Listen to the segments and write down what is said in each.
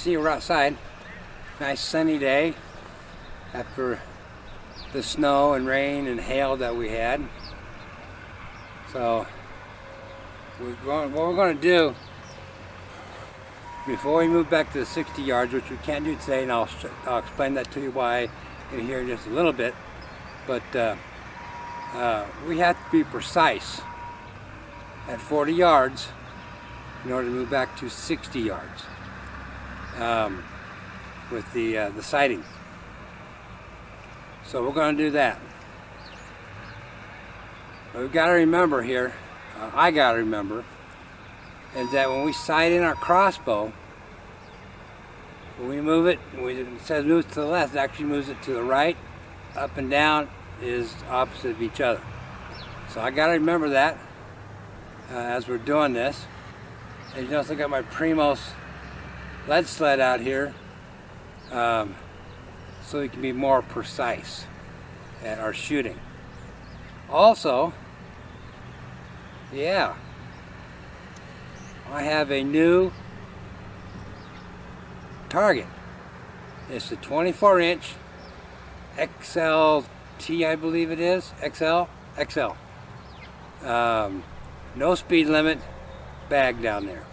see, we're outside. Nice sunny day after the snow and rain and hail that we had. So what we're going to do before we move back to the 60 yards, which we can't do today, and I'll explain that to you why in here in just a little bit, but we have to be precise at 40 yards in order to move back to 60 yards with the sighting. So we're going to do that. But we've got to remember here, I got to remember, is that when we sight in our crossbow, when we move it, it says move to the left, it actually moves it to the right. Up and down is opposite of each other. So I got to remember that as we're doing this. And you notice I got my primos lead sled out here so we can be more precise at our shooting. Also, yeah, I have a new target. It's a 24-inch XLT, I believe it is. XL. No speed limit bag down there.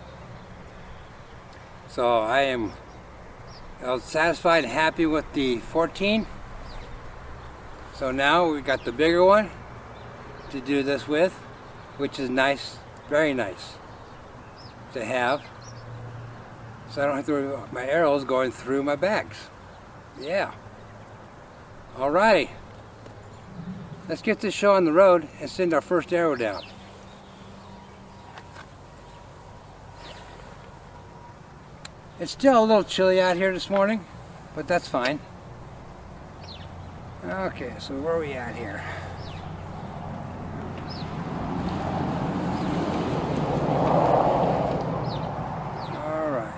So I was satisfied and happy with the 14. So now we got the bigger one to do this with, which is nice, very nice to have. So I don't have to worry about my arrows going through my bags. Yeah. Alrighty. Let's get this show on the road and send our first arrow down. It's still a little chilly out here this morning, but that's fine. Okay, so where are we at here? All right.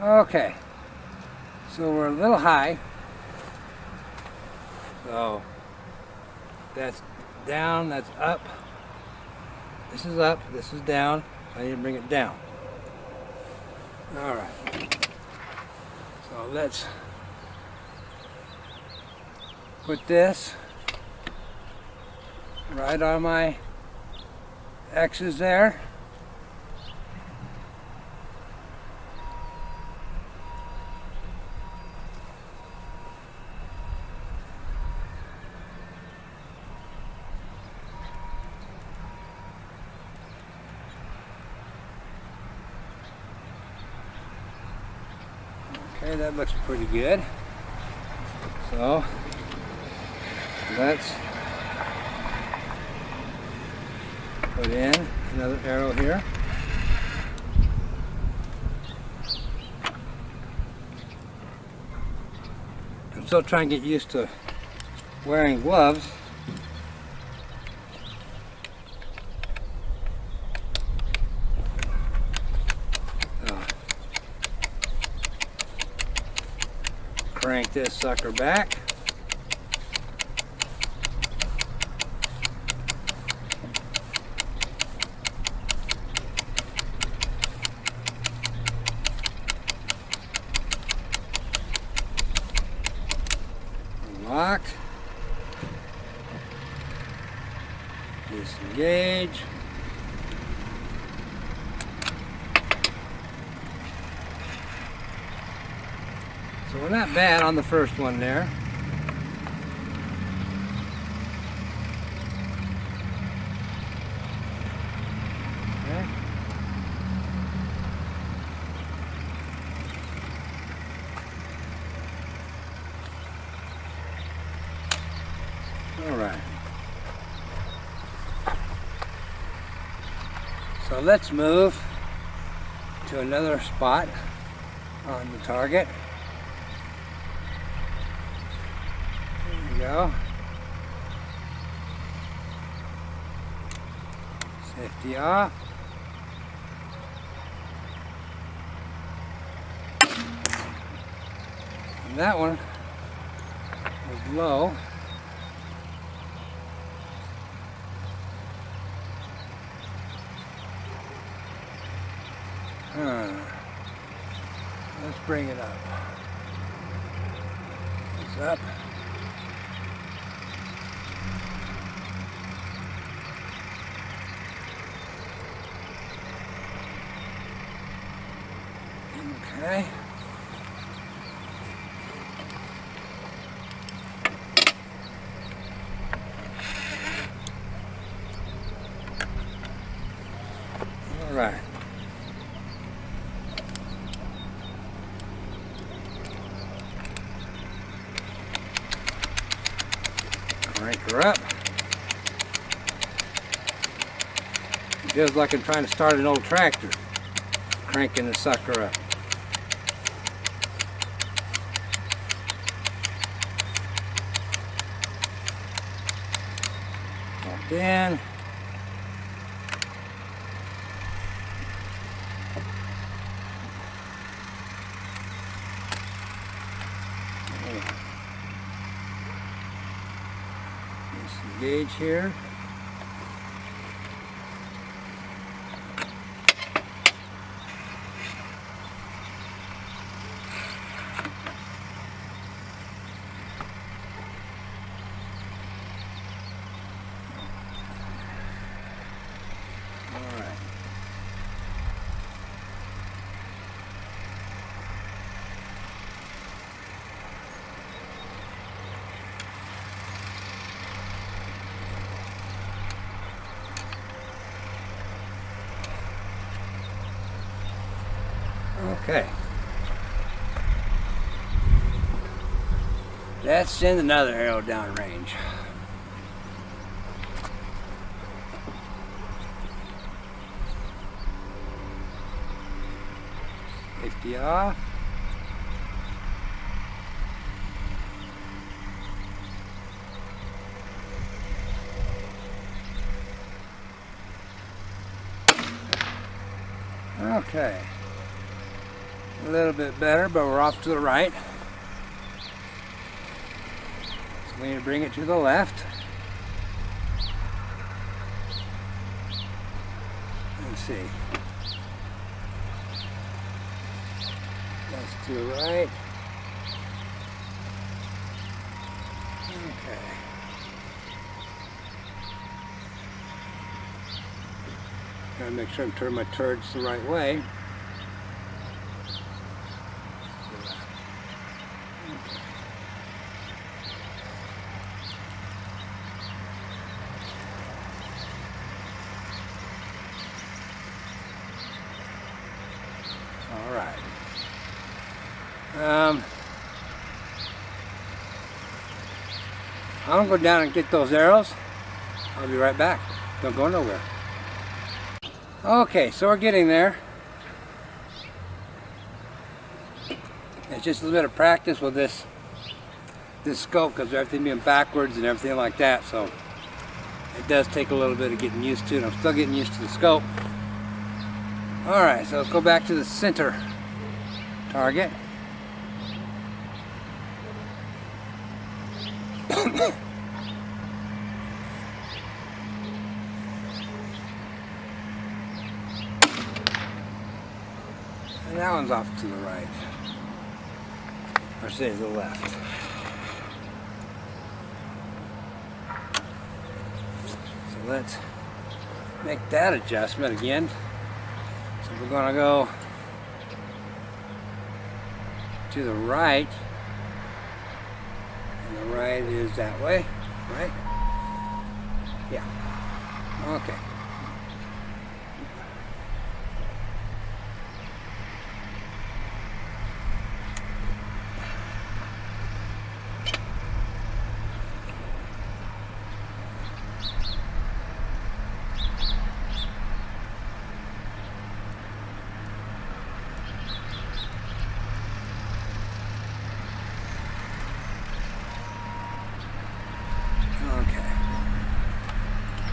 Okay, so we're a little high. So that's down, that's up. This is up, this is down. I need to bring it down. All right. So let's put this right on my X's there. Okay, that looks pretty good. So let's put in another arrow here. I'm still trying to get used to wearing gloves. Crank this sucker back. Lock. Disengage. So we're not bad on the first one there. Okay. All right. So let's move to another spot on the target. Go. Safety off. And that one was low. Let's bring it up. It's up. Okay. All right. Crank her up. It feels like I'm trying to start an old tractor, cranking the sucker up. Locked in. Gauge here. All right. Okay. Let's send another arrow down range. Safety off. Okay. A little bit better, but we're off to the right. So we need to bring it to the left. Let's see. That's to the right. Okay. Gotta make sure I'm turning my turrets the right way. All right. I'm gonna go down and get those arrows. I'll be right back. Don't go nowhere. Okay, so we're getting there. It's just a little bit of practice with this scope because everything being backwards and everything like that. So it does take a little bit of getting used to it. I'm still getting used to the scope. All right, so let's go back to the center target. And that one's off to the right, or say to the left. So let's make that adjustment again. So we're going to go to the right, and the right is that way, right? Yeah. Okay.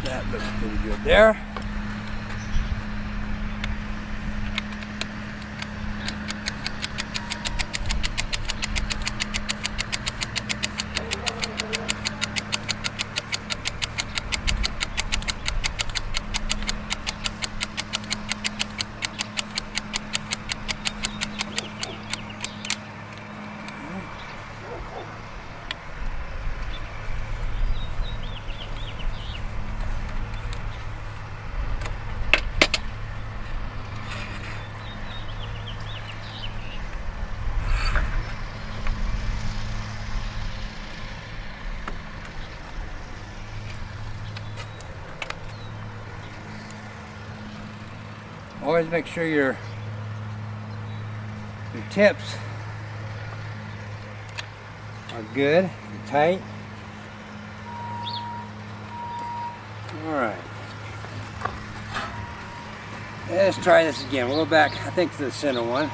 That looks pretty good there. always make sure your tips are good and tight. Alright. Let's try this again. We'll go back, I think, to the center one.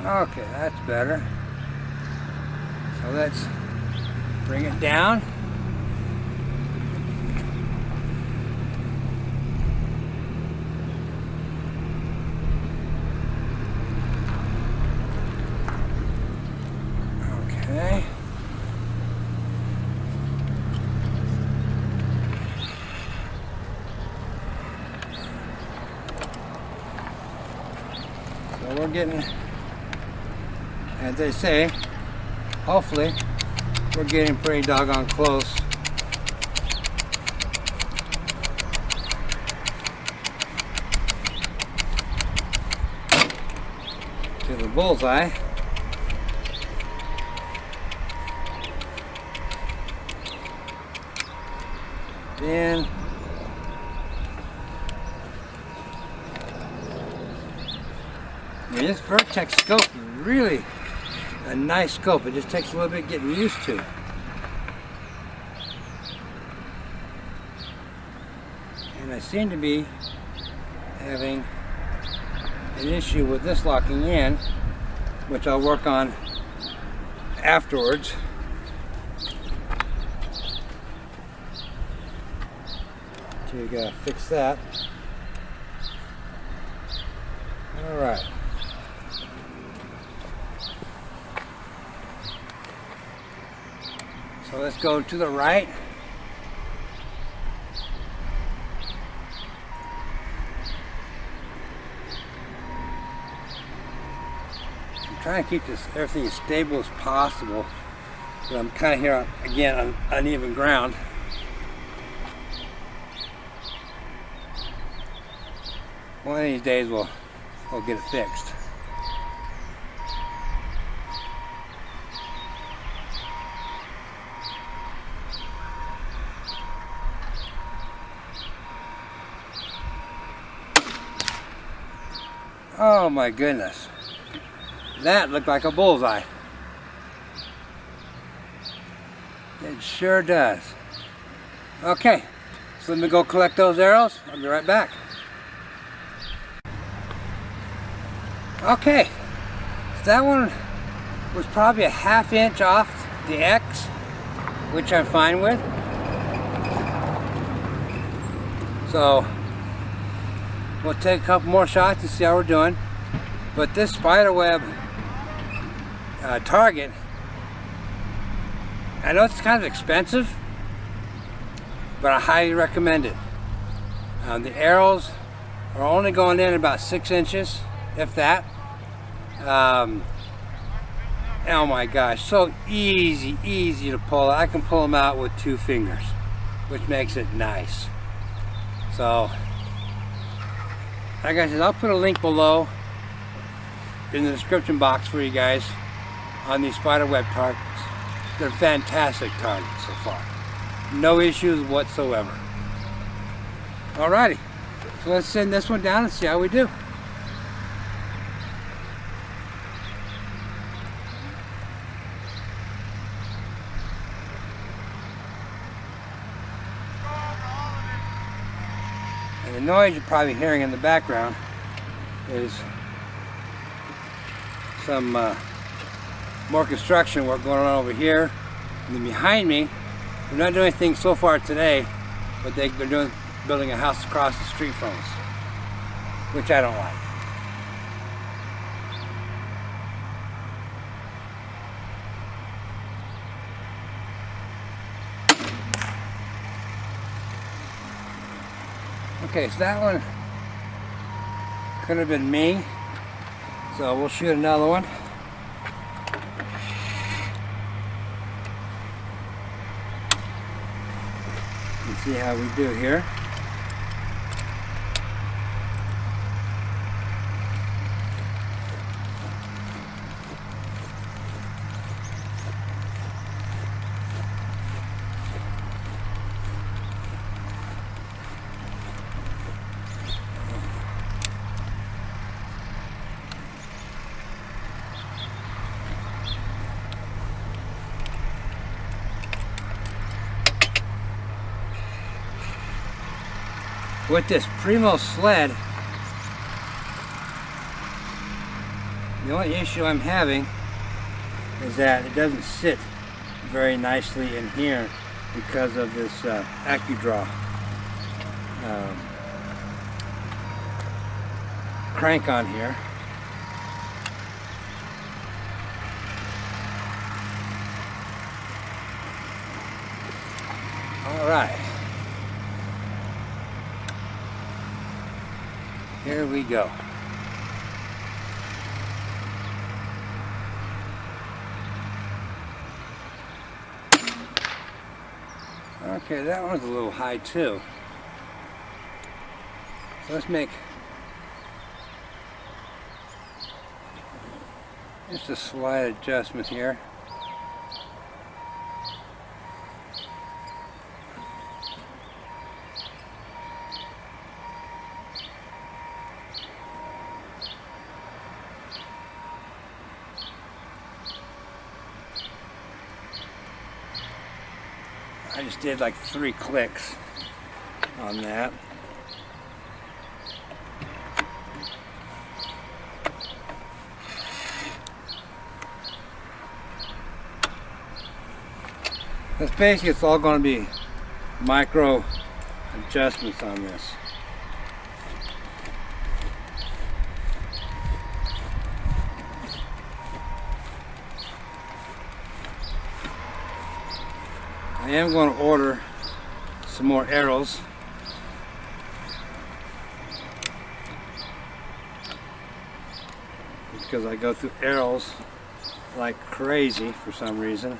Okay, that's better. So let's bring it down. Okay. So we're getting, as they say, hopefully we're getting pretty doggone close to the bullseye. Then this Vortex scope is really a nice scope. It just takes a little bit getting used to. And I seem to be having an issue with this locking in, which I'll work on afterwards. So you gotta fix that. All right. So let's go to the right. I'm trying to keep this everything as stable as possible, but I'm kind of here again on uneven ground. One of these days we'll get it fixed. Oh my goodness, that looked like a bullseye. It sure does. Okay, so let me go collect those arrows. I'll be right back. Okay, so that one was probably a ½ inch off the X, which I'm fine with. So we'll take a couple more shots to see how we're doing. But this spiderweb target, I know it's kind of expensive, but I highly recommend it. The arrows are only going in about 6 inches, if that. Oh my gosh, so easy to pull. I can pull them out with 2 fingers, which makes it nice. So, like I said, I'll put a link below in the description box for you guys on these spiderweb targets. They're fantastic targets so far. No issues whatsoever. Alrighty, so let's send this one down and see how we do. And the noise you're probably hearing in the background is some more construction work going on over here. And then behind me, we're not doing anything so far today, but they're building a house across the street from us, which I don't like. Okay, so that one could have been me, so we'll shoot another one. And see how we do here. with this Primo sled, the only issue I'm having is that it doesn't sit very nicely in here because of this AccuDraw crank on here. All right, here we go. Okay, that one's a little high too. So let's make just a slight adjustment here. I just did like 3 clicks on that. That's basically, it's all going to be micro adjustments on this. I am going to order some more arrows. Because I go through arrows like crazy for some reason.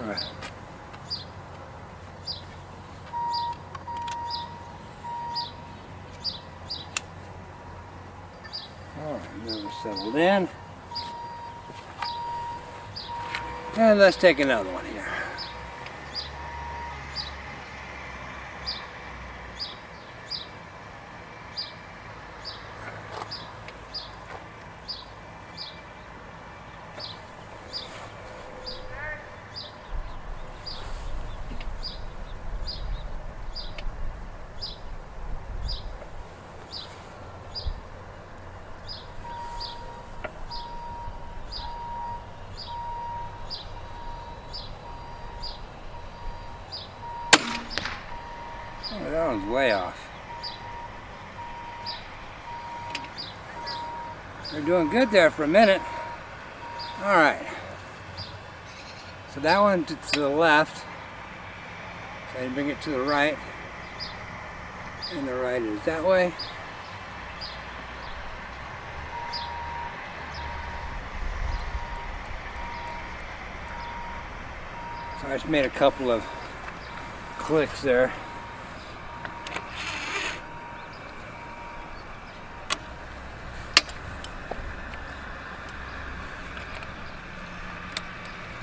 Alright. Alright, now we're settled in. And let's take another one here. Oh, that one's way off. We're doing good there for a minute. Alright. So that one to the left. So I bring it to the right. And the right is that way. So I just made a couple of clicks there.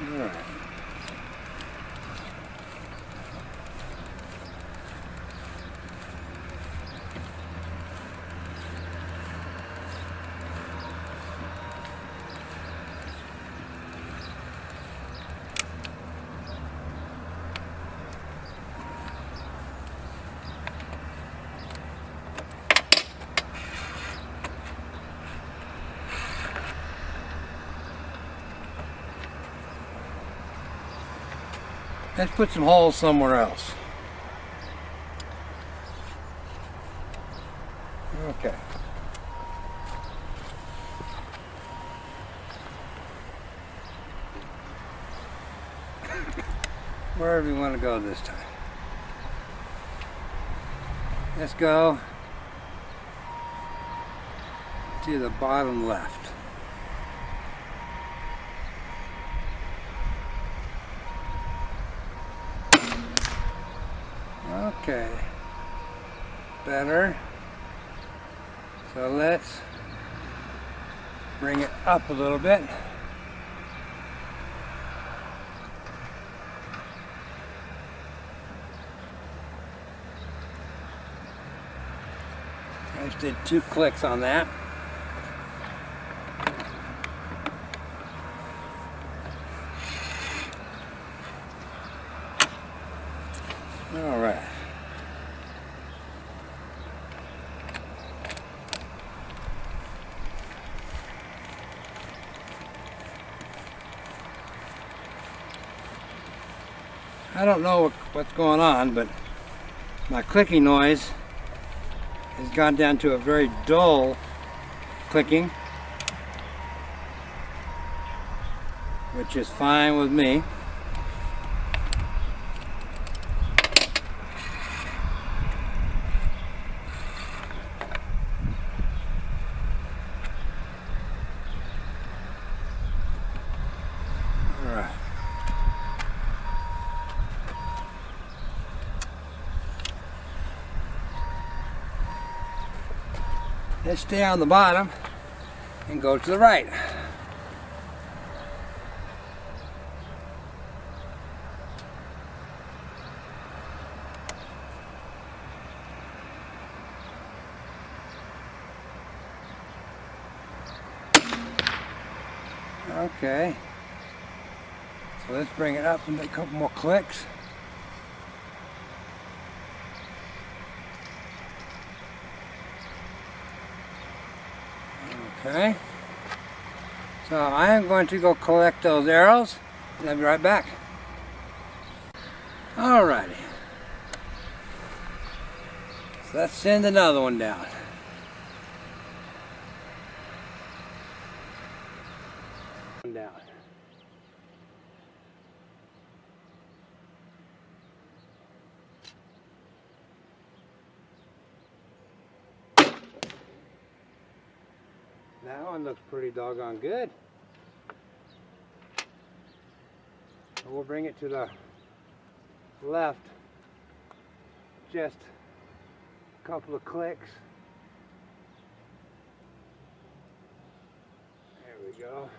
All right. Let's put some holes somewhere else. Okay. Wherever you want to go this time. Let's go to the bottom left. Okay, better. So let's bring it up a little bit. I just did 2 clicks on that. I don't know what's going on, but my clicking noise has gone down to a very dull clicking, which is fine with me. Let's stay on the bottom and go to the right. Okay, so let's bring it up and make a couple more clicks. Okay, so I am going to go collect those arrows and I'll be right back. Alrighty, so let's send another one down. That one looks pretty doggone good. So we'll bring it to the left, just a couple of clicks. There we go.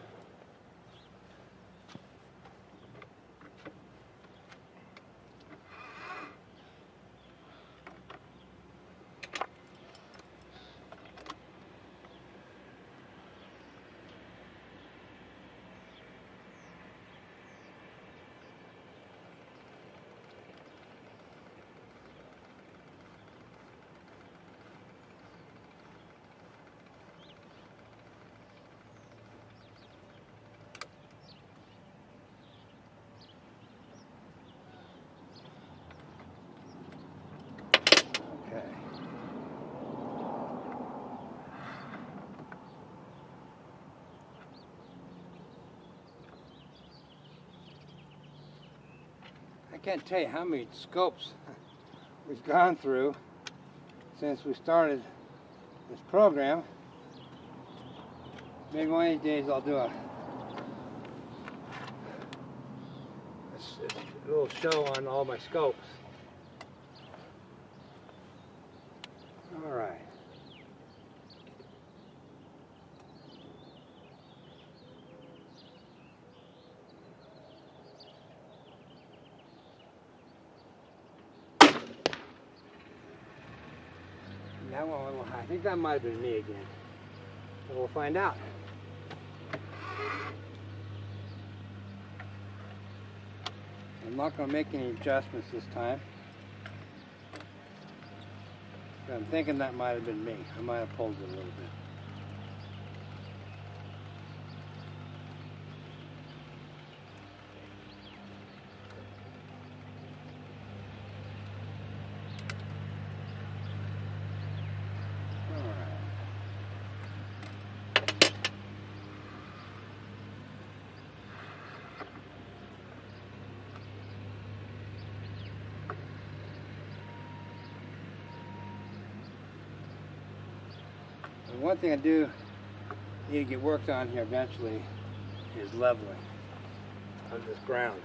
I can't tell you how many scopes we've gone through since we started this program. Maybe one of these days I'll do a little show on all my scopes. All right. That one a little high. I think that might have been me again. But we'll find out. I'm not going to make any adjustments this time. I'm thinking that might have been me. I might have pulled it a little bit. One thing I do need to get worked on here eventually is leveling of this ground.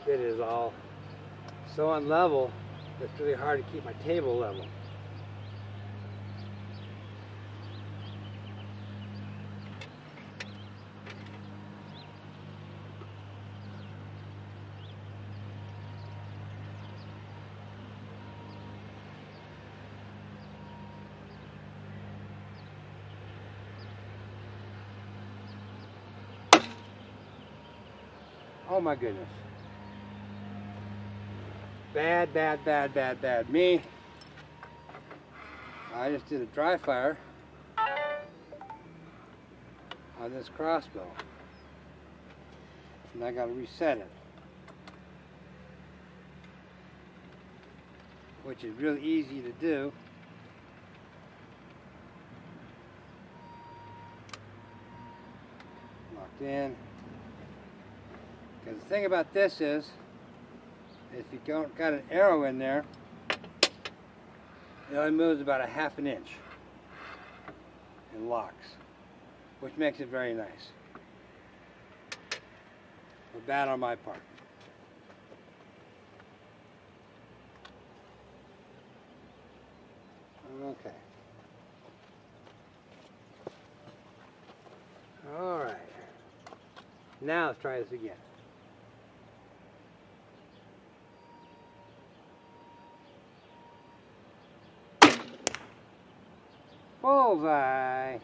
It is all so unlevel, it's really hard to keep my table level. Oh my goodness. Bad, bad, bad, bad, bad. Me. I just did a dry fire on this crossbow. And I gotta reset it. which is really easy to do. Locked in. Because the thing about this is, if you don't got an arrow in there, it only moves about 1/2 inch and locks, which makes it very nice. But bad on my part. Okay. All right. Now let's try this again. Bullseye.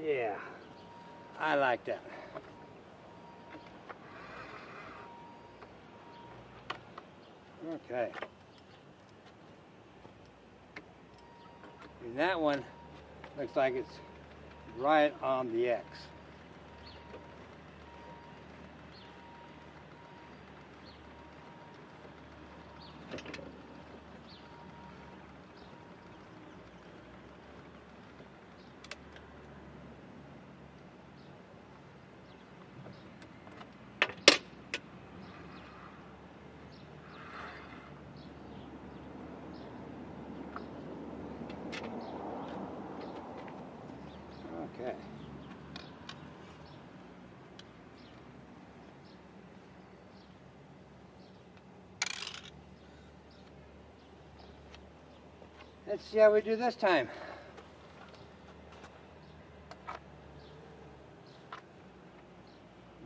Yeah, I like that. Okay. And that one looks like it's right on the X. Okay. Let's see how we do this time.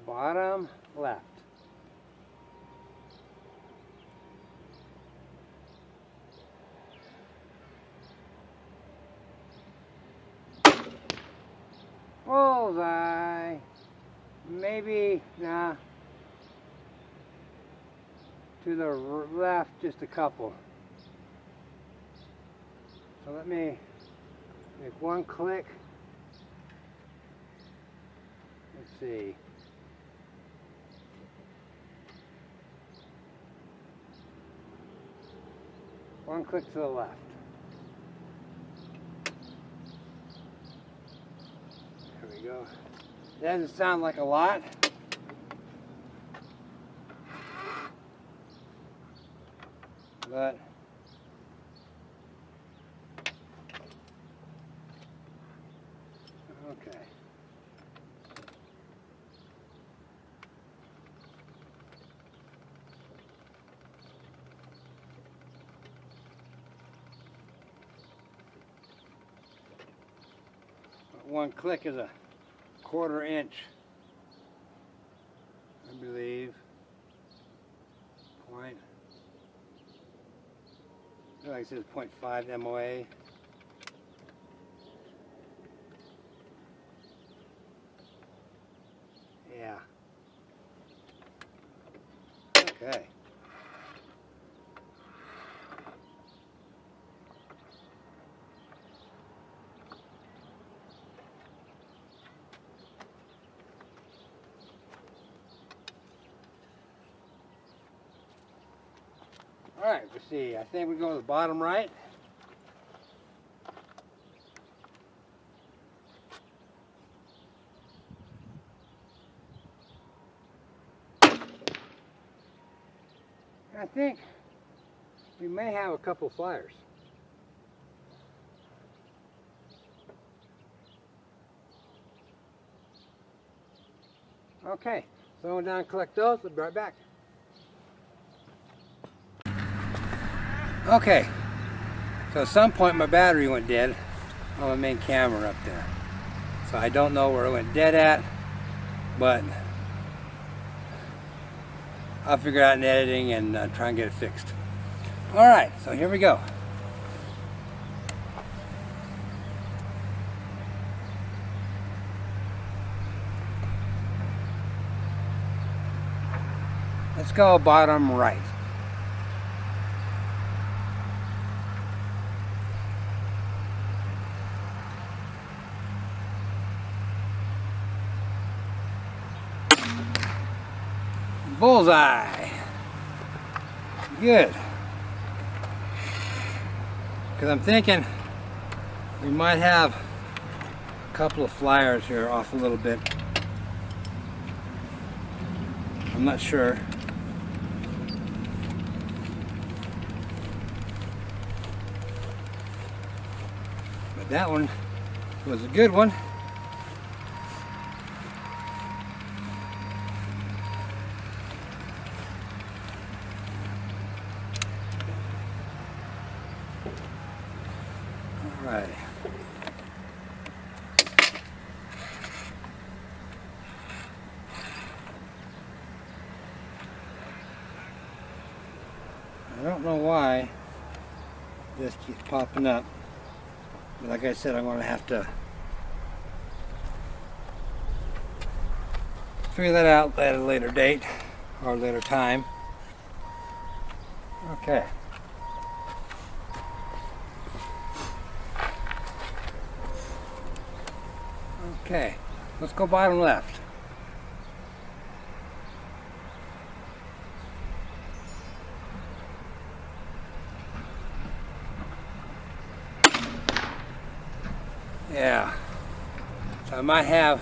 Bottom left. Bullseye. Maybe, nah. To the left, just a couple. So let me make one click. Let's see. One click to the left. There we go. It doesn't sound like a lot. But okay. One click is a 1/4 inch, I believe. Point. Like it says 0.5 MOA. Yeah. Okay. All right, let's see. I think we go to the bottom right. I think we may have a couple flyers. Okay, so go down and collect those. We'll be right back. Okay, so at some point my battery went dead on my main camera up there. So I don't know where it went dead at, but I'll figure it out in editing and try and get it fixed. All right, so here we go. Let's go bottom right. Bullseye. Good. Because I'm thinking we might have a couple of flyers here off a little bit. I'm not sure. But that one was a good one. All right. I don't know why this keeps popping up, but like I said, I'm going to have to figure that out at a later date or a later time. Okay. Okay, let's go bottom left. Yeah, so I might have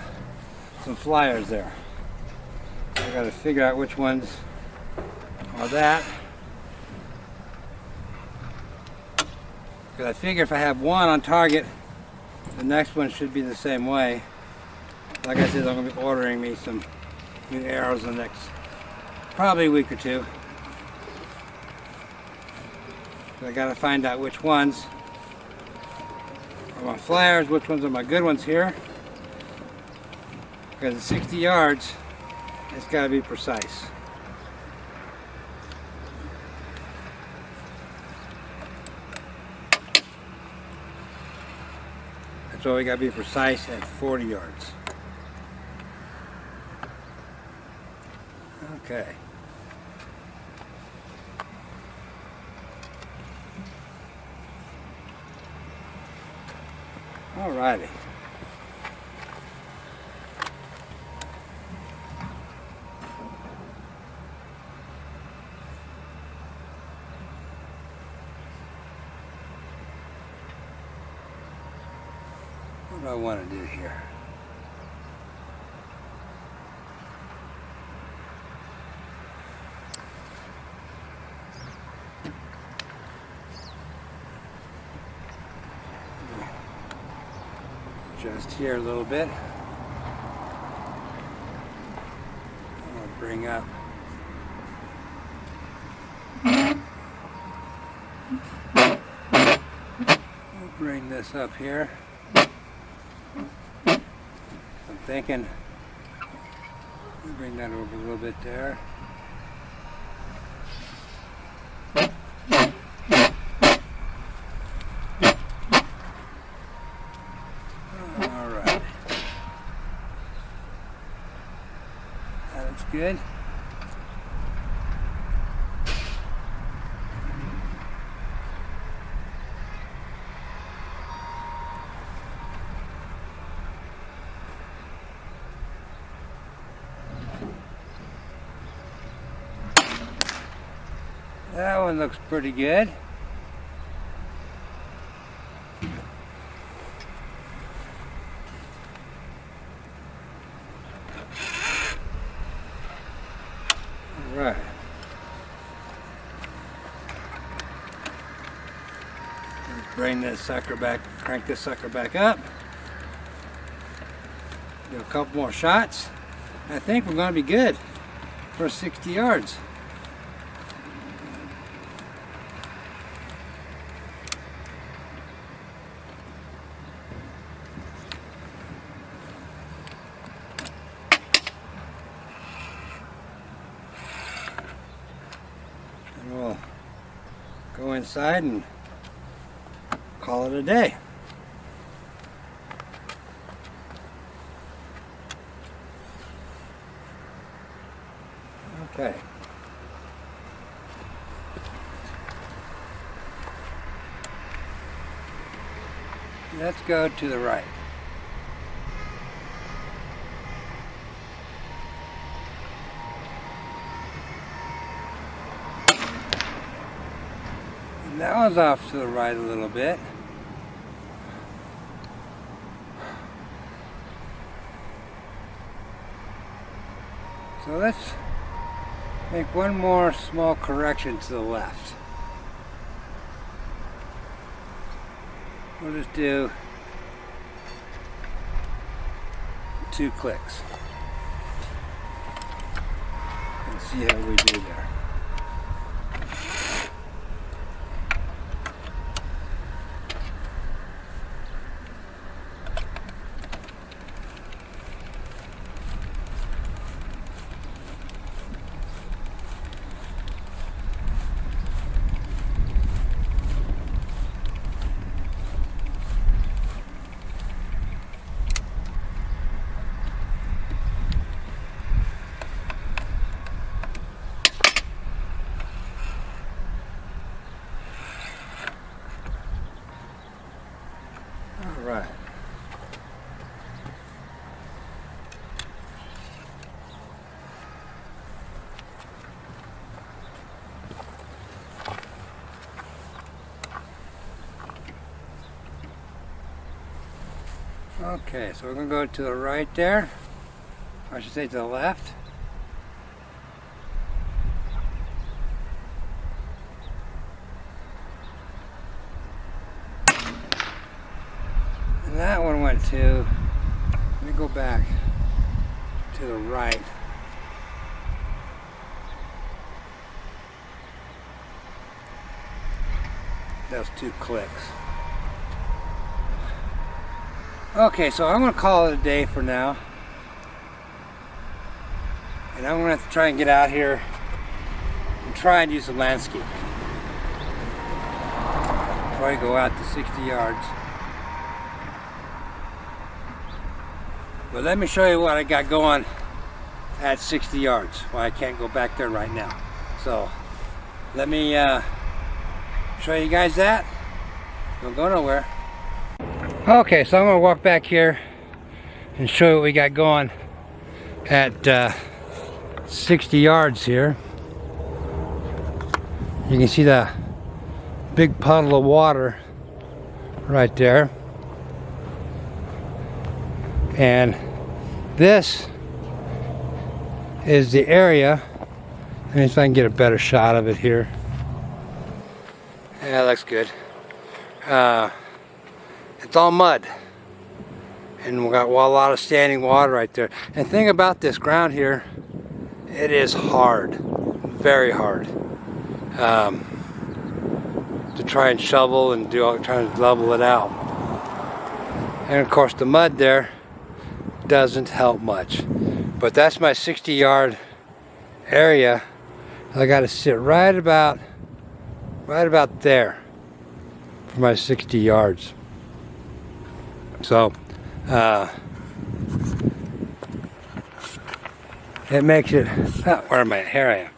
some flyers there. I gotta figure out which ones are that. Because I figure if I have one on target, the next one should be the same way. Like I said, I'm going to be ordering me some new arrows in the next probably week or two. So I got to find out which ones are my flyers, which ones are my good ones here. Because at 60 yards, it's got to be precise. So we got to be precise at 40 yards. Okay. Alrighty. What do I want to do here? Just here a little bit. I'll bring up this up here. I'm thinking I'll bring that over a little bit there. Alright. That looks good. That one looks pretty good. All right. Let's bring this sucker back, crank this sucker back up. Do a couple more shots. I think we're going to be good for 60 yards. We'll go inside and call it a day. Okay. Let's go to the right. That one's off to the right a little bit. So let's make one more small correction to the left. We'll just do 2 clicks and see how we do there. Right. Okay, so we're going to go to the right there. I should say to the left. And that one went to, let me go back to the right. Those 2 clicks. Okay, so I'm going to call it a day for now. And I'm going to have to try and get out here and try and do some landscape before I go out to 60 yards. But let me show you what I got going at 60 yards. Why I can't go back there right now. So let me show you guys that. Don't go nowhere. Okay, so I'm going to walk back here and show you what we got going at 60 yards here. You can see the big puddle of water right there. And this is the area. Let me see if I can get a better shot of it here. Yeah, that looks good. It's all mud. And we got a lot of standing water right there. And the thing about this ground here, it is hard. Very hard. To try and shovel and trying to level it out. And of course the mud there doesn't help much. But that's my 60-yard area. I got to sit right about there for my 60 yards. So it makes it, where am I? Here I am.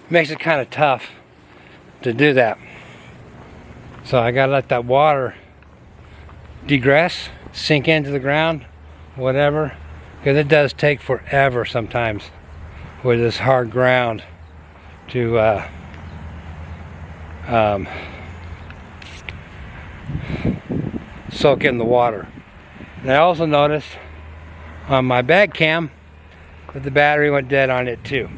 Makes it kind of tough to do that. So I gotta let that water degress, sink into the ground, whatever, because it does take forever sometimes with this hard ground to soak in the water. And I also noticed on my bag cam that the battery went dead on it too.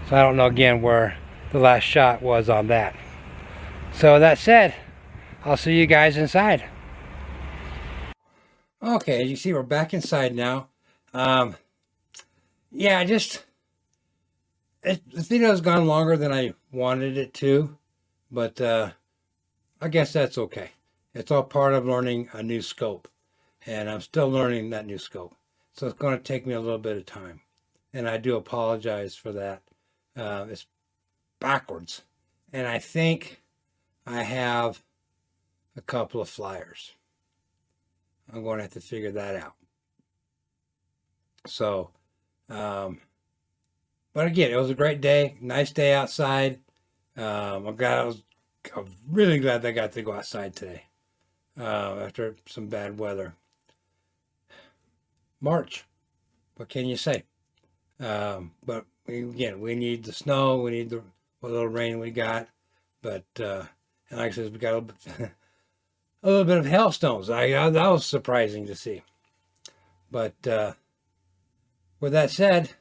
So I don't know again where the last shot was on that. So that said, I'll see you guys inside. Okay, as you see, we're back inside now. Yeah, the video's gone longer than I wanted it to, but I guess that's okay. It's all part of learning a new scope, and I'm still learning that new scope. So it's going to take me a little bit of time, and I do apologize for that. It's backwards, and I think I have a couple of flyers. I'm going to have to figure that out. So, but again, it was a great day, nice day outside. I'm really glad that I got to go outside today after some bad weather. March, what can you say? But we need the snow, we need what little rain we got, but And like I said, we got a little bit of hailstones. That was surprising to see. But with that said,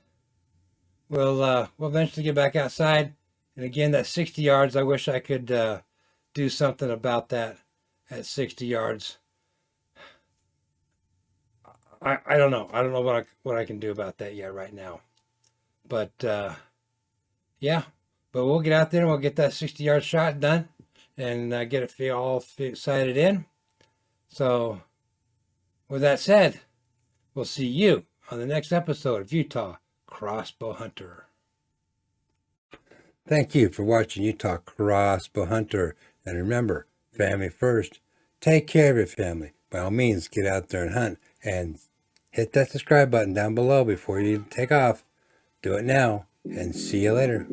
we'll eventually get back outside. And again, that 60 yards, I wish I could do something about that at 60 yards. I don't know. I don't know what I can do about that yet right now. But yeah, but we'll get out there and we'll get that 60-yard shot done and get it all sighted in. So with that said, we'll see you on the next episode of Utah Crossbow Hunter. Thank you for watching Utah Crossbow Hunter. And remember, family first. Take care of your family. By all means, get out there and hunt. And hit that subscribe button down below before you take off. Do it now, and see you later.